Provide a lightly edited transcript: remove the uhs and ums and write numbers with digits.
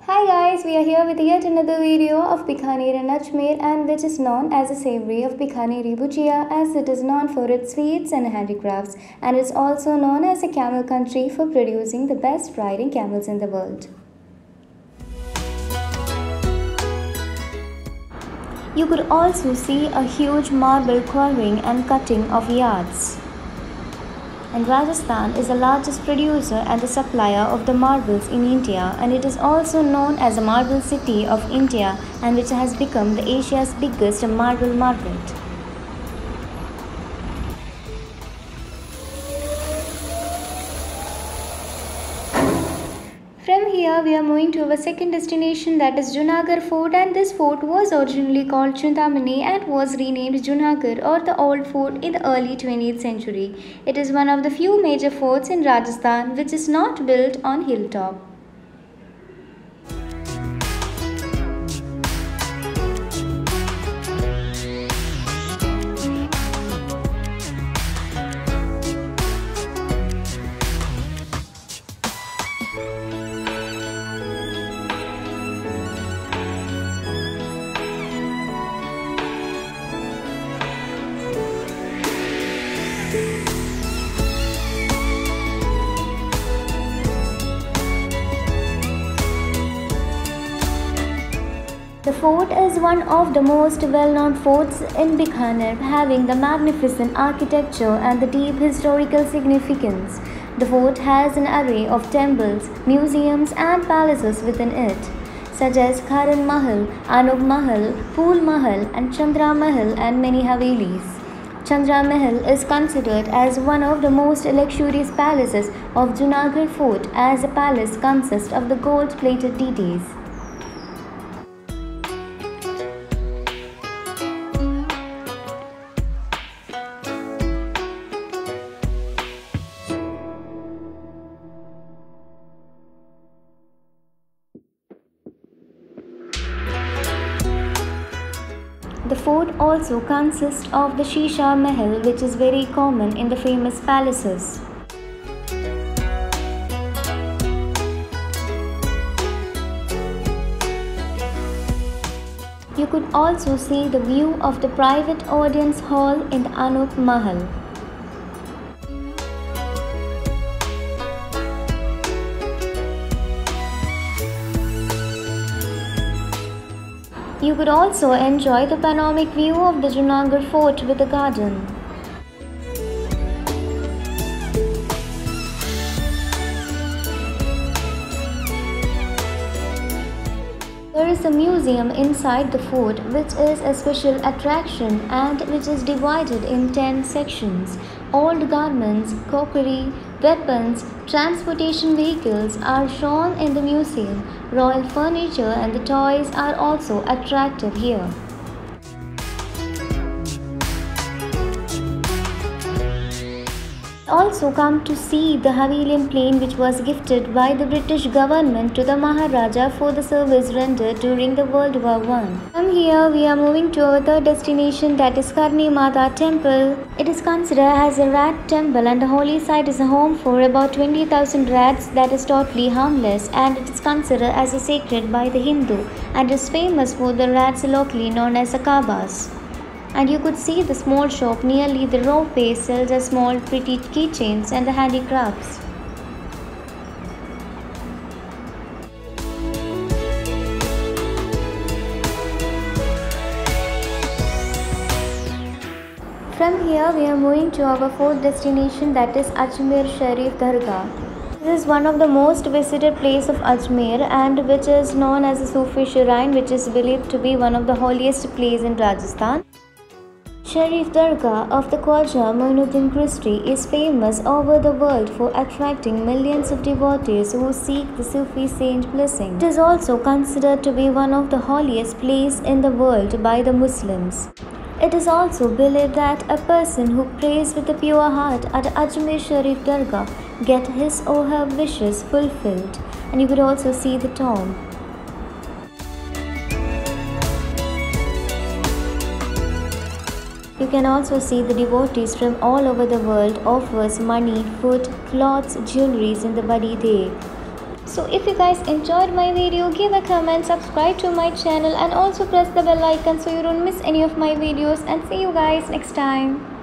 Hi guys, we are here with yet another video of Bikaner and Ajmer, and which is known as a savory of Bikaneri Bhujia, as it is known for its sweets and handicrafts, and it's also known as a camel country for producing the best riding camels in the world. You could also see a huge marble quarrying and cutting of yards. And Rajasthan is the largest producer and the supplier of the marbles in India, and it is also known as the Marble City of India, and which has become the Asia's biggest marble market. From here we are moving to our second destination, that is Junagadh Fort, and this fort was originally called Chintamani and was renamed Junagadh or the Old Fort in the early 20th century. It is one of the few major forts in Rajasthan which is not built on hilltop. The fort is one of the most well-known forts in Bikaner, having the magnificent architecture and the deep historical significance. The fort has an array of temples, museums and palaces within it, such as Karan Mahal, Anub Mahal, Phool Mahal and Chandra Mahal, and many havelis. Chandra Mahal is considered as one of the most luxurious palaces of Junagadh Fort, as the palace consists of the gold-plated deities. The fort also consists of the Shisha Mahal, which is very common in the famous palaces. You could also see the view of the private audience hall in the Anup Mahal. You could also enjoy the panoramic view of the Junagadh Fort with a garden. There is a museum inside the fort which is a special attraction and which is divided in 10 sections. Old garments, cookery, weapons, transportation vehicles are shown in the museum. Royal furniture and the toys are also attractive here. Also come to see the Havelian plane, which was gifted by the British government to the Maharaja for the service rendered during the World War I. From here we are moving to our third destination, that is Karni Mata Temple. It is considered as a rat temple, and the holy site is a home for about 20,000 rats that is totally harmless, and it is considered as a sacred by the Hindu and is famous for the rats locally known as the Kabas. And you could see the small shop nearly the ropeway sells a small pretty keychains and the handicrafts. From here we are moving to our fourth destination, that is Ajmer Sharif Dargah. This is one of the most visited places of Ajmer, and which is known as a Sufi shrine, which is believed to be one of the holiest places in Rajasthan. Sharif Dargah of the Khwaja Moinuddin Chishti is famous over the world for attracting millions of devotees who seek the Sufi saint blessing. It is also considered to be one of the holiest places in the world by the Muslims. It is also believed that a person who prays with a pure heart at Ajmer Sharif Dargah gets his or her wishes fulfilled. And you could also see the tomb. You can also see the devotees from all over the world offers money, food, clothes, jewelries in the body there. So if you guys enjoyed my video, give a comment, subscribe to my channel, and also press the bell icon so you don't miss any of my videos. And see you guys next time.